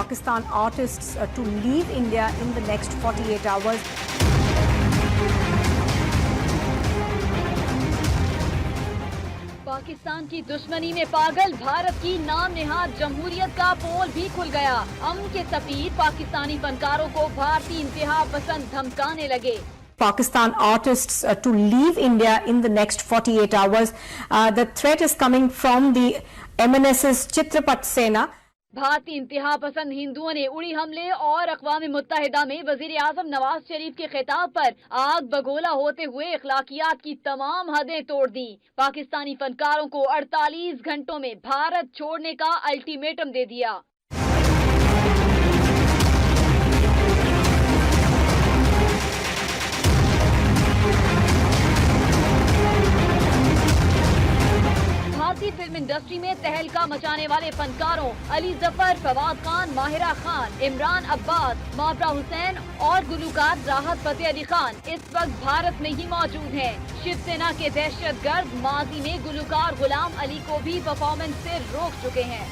Pakistan artists to leave India in the next 48 hours. Pakistan की दुश्मनी में पागल भारत की नाम निहाद जमहूरियत का पोल भी खुल गया। अमन के सफीर पाकिस्तानी फनकारों को भारतीय इंतहा पसंद धमकाने लगे। Pakistan artists to leave India in the next 48 hours. The threat is coming from the MNS's Chitrapat Sena. भारतीय इंतहा पसंद हिंदुओं ने उड़ी हमले और अक़वाम मुत्तहिदा में वज़ीर आज़म नवाज शरीफ के खिताब पर आग बगोला होते हुए अखलाकियात की तमाम हदें तोड़ दी। पाकिस्तानी फनकारों को 48 घंटों में भारत छोड़ने का अल्टीमेटम दे दिया। भारतीय फिल्म इंडस्ट्री में तहलका मचाने वाले फनकारों अली जफर, फवाद खान, माहिरा खान, इमरान अब्बास, माबरा हुसैन और गुलूकार राहत फतेह अली खान इस वक्त भारत में ही मौजूद हैं। शिवसेना के दहशतगर्द माजी में गुलूकार गुलाम अली को भी परफॉर्मेंस से रोक चुके हैं।